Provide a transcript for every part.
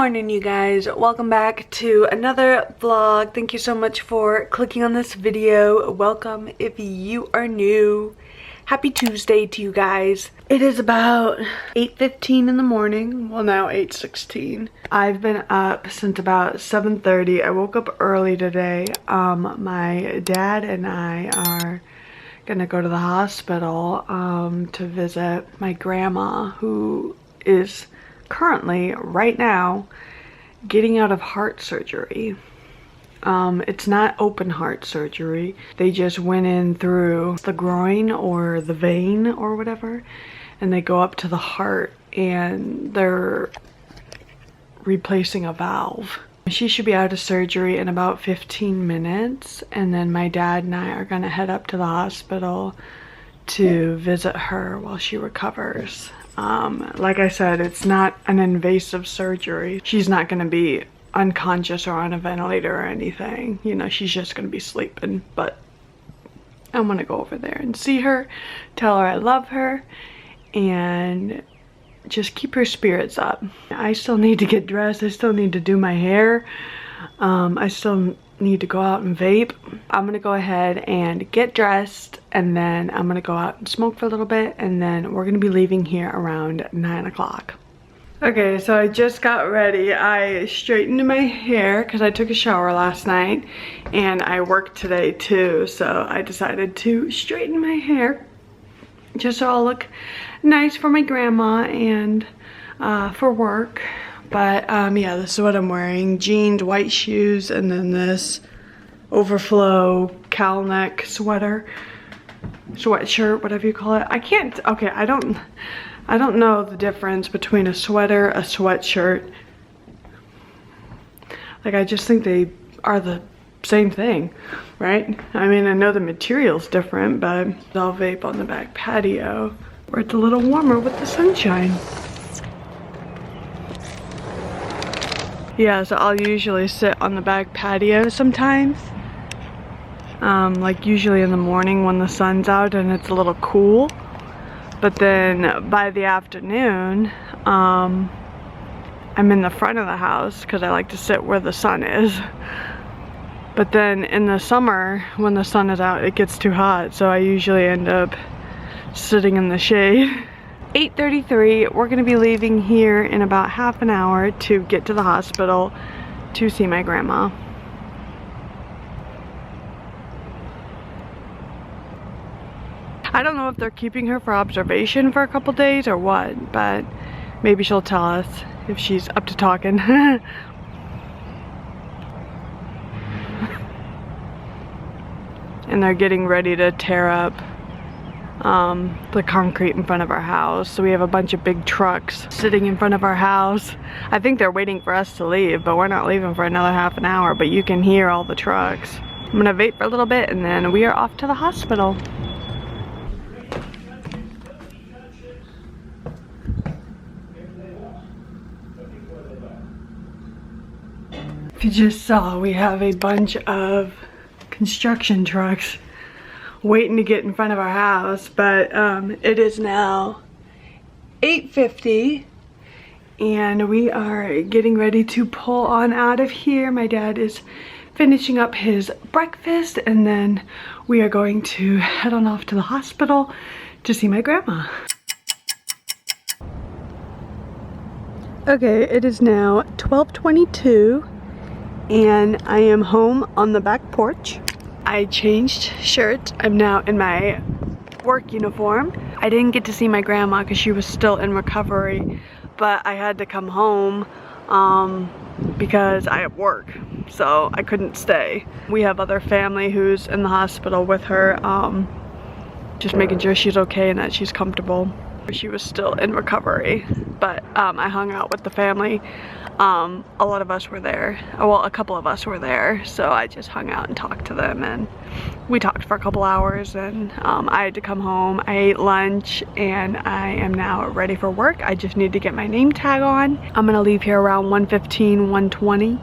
morning, you guys. Welcome back to another vlog. Thank you so much for clicking on this video. Welcome if you are new. Happy Tuesday to you guys. It is about 8:15 in the morning. Well, now 8:16. I've been up since about 7:30. I woke up early today. My dad and I are gonna go to the hospital to visit my grandma, who is currently, right now, getting out of heart surgery. It's not open heart surgery. They just went in through the groin or the vein or whatever, and they go up to the heart and they're replacing a valve. She should be out of surgery in about 15 minutes, and then my dad and I are gonna head up to the hospital to visit her while she recovers. Like I said, it's not an invasive surgery. She's not gonna be unconscious or on a ventilator or anything. You know, she's just gonna be sleeping, but I'm gonna go over there and see her, tell her I love her, and just keep her spirits up. I still need to get dressed. I still need to do my hair. I still need to go out and vape. I'm gonna go ahead and get dressed, and then I'm gonna go out and smoke for a little bit, and then we're gonna be leaving here around 9 o'clock. Okay, so I just got ready. I straightened my hair because I took a shower last night and I worked today too, so I decided to straighten my hair just so I'll look nice for my grandma and for work. But yeah, this is what I'm wearing. Jeans, white shoes, and then this overflow cowl neck sweater, sweatshirt, whatever you call it. Okay, I don't know the difference between a sweater, a sweatshirt. Like, I just think they are the same thing, right? I mean, I know the material's different, but I'll vape on the back patio where it's a little warmer with the sunshine. Yeah, so I'll usually sit on the back patio sometimes. Like usually in the morning when the sun's out and it's a little cool. But then by the afternoon, I'm in the front of the house because I like to sit where the sun is. But then in the summer, when the sun is out, it gets too hot, so I usually end up sitting in the shade. 8:33, we're gonna be leaving here in about half an hour to get to the hospital to see my grandma. I don't know if they're keeping her for observation for a couple days or what, but maybe she'll tell us if she's up to talking. And they're getting ready to tear up the concrete in front of our house. So we have a bunch of big trucks sitting in front of our house. I think they're waiting for us to leave, but we're not leaving for another half an hour, but you can hear all the trucks. I'm gonna vape for a little bit and then we are off to the hospital. If you just saw, we have a bunch of construction trucks waiting to get in front of our house, but it is now 8:50 and we are getting ready to pull on out of here. My dad is finishing up his breakfast and then we are going to head on off to the hospital to see my grandma. Okay, it is now 12:22 and I am home on the back porch. I changed shirts. I'm now in my work uniform. I didn't get to see my grandma because she was still in recovery, but I had to come home because I have work, so I couldn't stay. We have other family who's in the hospital with her, just making sure she's okay and that she's comfortable. She was still in recovery, but I hung out with the family. A lot of us were there. Well, a couple of us were there, so I just hung out and talked to them, and we talked for a couple hours, and I had to come home. I ate lunch and I am now ready for work. I just need to get my name tag on. I'm gonna leave here around 1:15, 1:20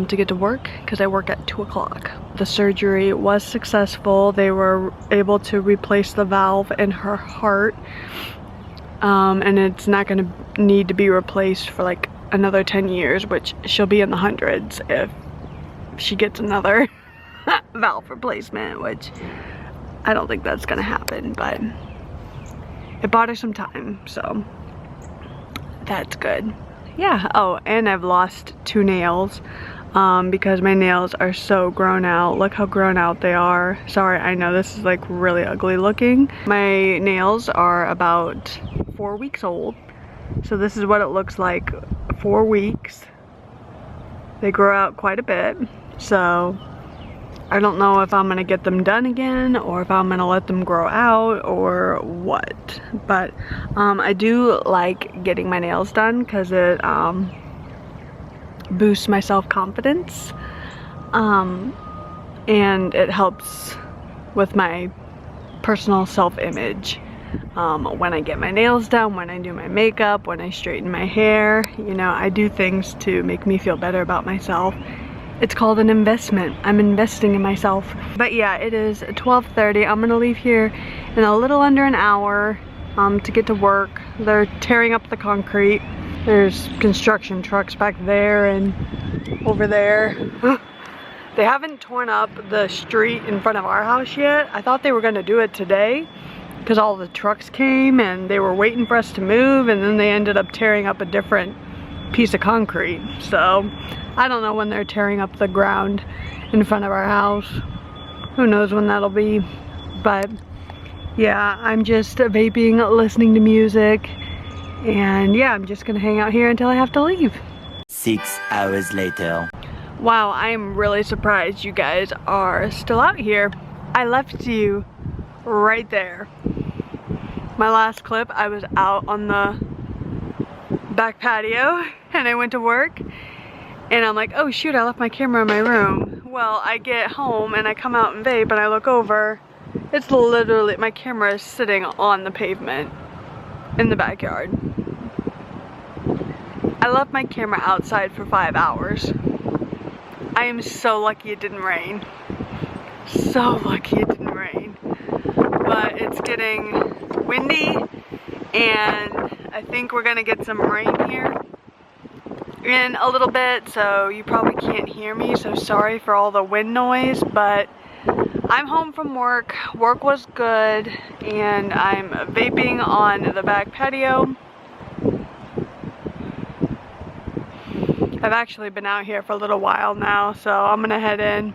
to get to work because I work at 2 o'clock. The surgery was successful. They were able to replace the valve in her heart, and it's not going to need to be replaced for like another 10 years, which she'll be in the hundreds if she gets another valve replacement, which I don't think that's gonna happen, but it bought her some time, so that's good. Yeah, oh, and I've lost 2 nails because my nails are so grown out. Look how grown out they are. Sorry, I know this is like really ugly looking. My nails are about 4 weeks old. So this is what it looks like 4 weeks. They grow out quite a bit. So I don't know if I'm gonna get them done again or if I'm gonna let them grow out or what. But I do like getting my nails done because it boosts my self-confidence, and it helps with my personal self-image. When I get my nails done, when I do my makeup, when I straighten my hair, you know, I do things to make me feel better about myself. It's called an investment. I'm investing in myself. But yeah, it is 12:30. I'm gonna leave here in a little under an hour to get to work. They're tearing up the concrete. There's construction trucks back there and over there. They haven't torn up the street in front of our house yet. I thought they were gonna do it today because all the trucks came and they were waiting for us to move, and then they ended up tearing up a different piece of concrete. So I don't know when they're tearing up the ground in front of our house. Who knows when that'll be. But yeah, I'm just vaping, listening to music, and yeah, I'm just gonna hang out here until I have to leave. 6 hours later. Wow, I am really surprised you guys are still out here. I left you right there. My last clip, I was out on the back patio and I went to work and I'm like, oh shoot, I left my camera in my room. Well, I get home and I come out and vape and I look over. It's literally, my camera is sitting on the pavement in the backyard. I left my camera outside for 5 hours. I am so lucky it didn't rain. So lucky it didn't rain. But it's getting windy and I think we're gonna get some rain here in a little bit, so you probably can't hear me, so sorry for all the wind noise, but I'm home from work. Work was good and I'm vaping on the back patio. I've actually been out here for a little while now, so I'm gonna head in.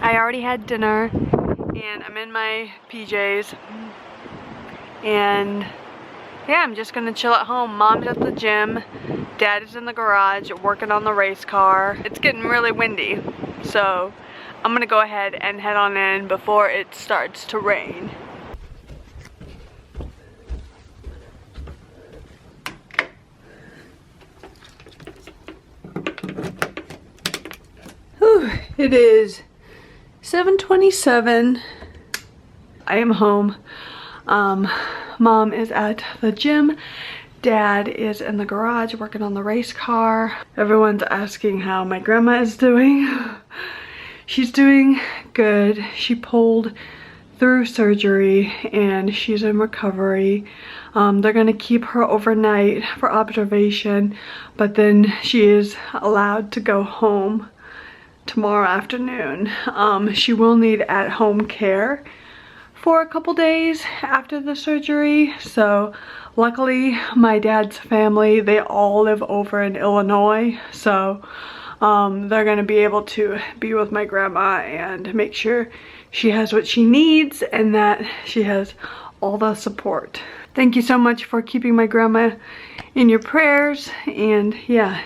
I already had dinner and I'm in my PJs, and yeah, I'm just gonna chill at home. Mom's at the gym, Dad is in the garage working on the race car. It's getting really windy, so I'm gonna go ahead and head on in before it starts to rain. Whew, it is 7:27. I am home. Mom is at the gym. Dad is in the garage working on the race car. Everyone's asking how my grandma is doing. She's doing good. She pulled through surgery and she's in recovery. They're gonna keep her overnight for observation, but then she is allowed to go home tomorrow afternoon. She will need at-home care for a couple days after the surgery. So luckily my dad's family, they all live over in Illinois, so they're gonna be able to be with my grandma and make sure she has what she needs and that she has all the support. Thank you so much for keeping my grandma in your prayers, and yeah,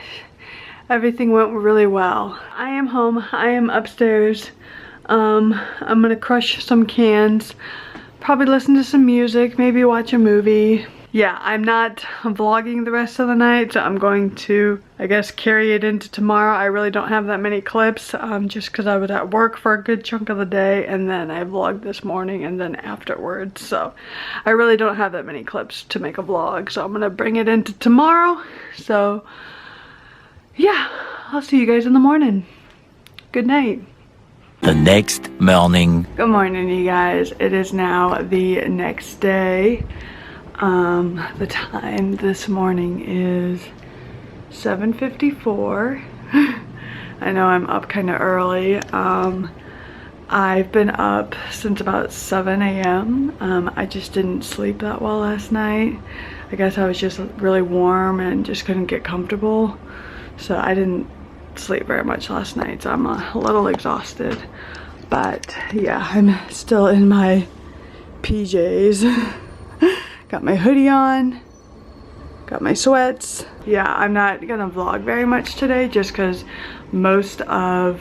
everything went really well. I am home. I am upstairs. I'm gonna crush some cans, probably listen to some music, maybe watch a movie. Yeah, I'm not vlogging the rest of the night, so I'm going to, I guess, carry it into tomorrow. I really don't have that many clips, just because I was at work for a good chunk of the day, and then I vlogged this morning and then afterwards, so I really don't have that many clips to make a vlog, so I'm gonna bring it into tomorrow. So yeah, I'll see you guys in the morning. Good night. The next morning. Good morning, you guys. It is now the next day. The time this morning is 7:54. I know I'm up kind of early. I've been up since about 7 a.m. I just didn't sleep that well last night. I guess I was just really warm and just couldn't get comfortable. So I didn't sleep very much last night, so I'm a little exhausted. But yeah, I'm still in my PJs. Got my hoodie on, got my sweats. Yeah, I'm not gonna vlog very much today just because most of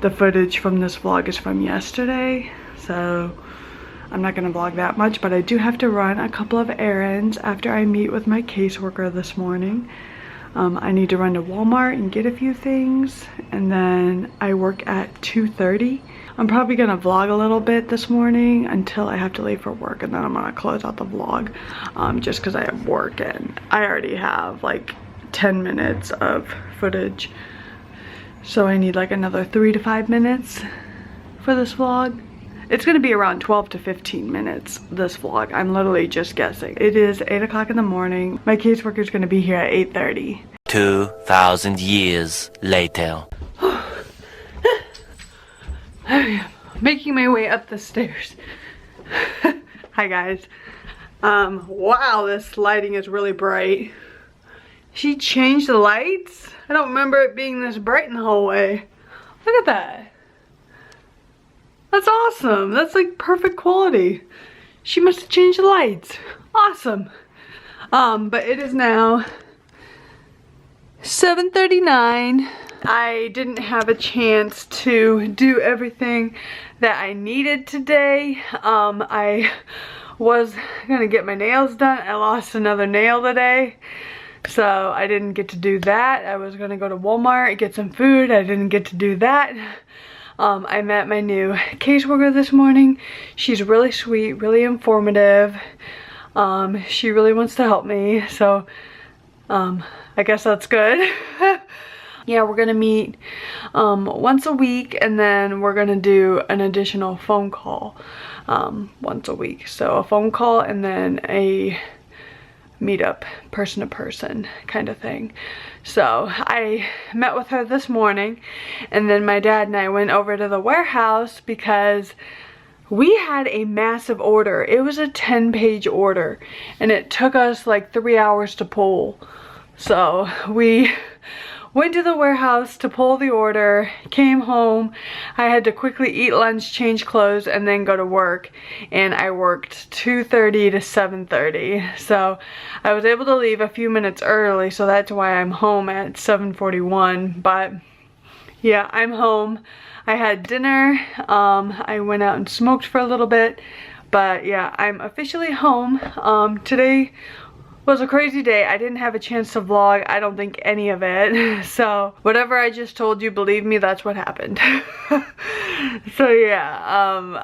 the footage from this vlog is from yesterday. So I'm not gonna vlog that much, but I do have to run a couple of errands after I meet with my caseworker this morning. I need to run to Walmart and get a few things, and then I work at 2:30. I'm probably gonna vlog a little bit this morning until I have to leave for work, and then I'm gonna close out the vlog just because I have work and I already have like 10 minutes of footage. So I need like another 3 to 5 minutes for this vlog. It's gonna be around 12 to 15 minutes, this vlog. I'm literally just guessing. It is 8 o'clock in the morning. My caseworker is gonna be here at 8:30. 2,000 years later. Making my way up the stairs. Hi guys. Wow, this lighting is really bright. She changed the lights? I don't remember it being this bright in the hallway. Look at that. That's awesome. That's like perfect quality. She must have changed the lights. Awesome. But it is now 7:39. I didn't have a chance to do everything that I needed today. I was gonna get my nails done. I lost another nail today, so I didn't get to do that. I was gonna go to Walmart and get some food. I didn't get to do that. I met my new caseworker this morning. She's really sweet, really informative. She really wants to help me, so I guess that's good. Yeah, we're gonna meet once a week, and then we're gonna do an additional phone call once a week. So a phone call and then a meetup, person to person kind of thing. So I met with her this morning, and then my dad and I went over to the warehouse because we had a massive order. It was a 10-page order, and it took us like 3 hours to pull. So we went to the warehouse to pull the order, came home. I had to quickly eat lunch, change clothes, and then go to work. And I worked 2:30 to 7:30. So I was able to leave a few minutes early, so that's why I'm home at 7:41. But yeah, I'm home. I had dinner. I went out and smoked for a little bit. But yeah, I'm officially home. Today was a crazy day. I didn't have a chance to vlog, I don't think any of it. So whatever I just told you, believe me, that's what happened. So yeah,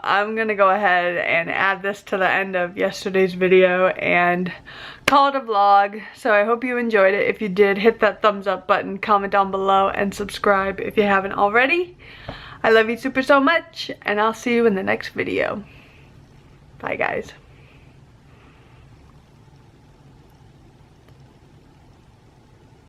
I'm gonna go ahead and add this to the end of yesterday's video and call it a vlog. So I hope you enjoyed it. If you did, hit that thumbs up button, comment down below, and subscribe if you haven't already. I love you super so much, and I'll see you in the next video. Bye guys.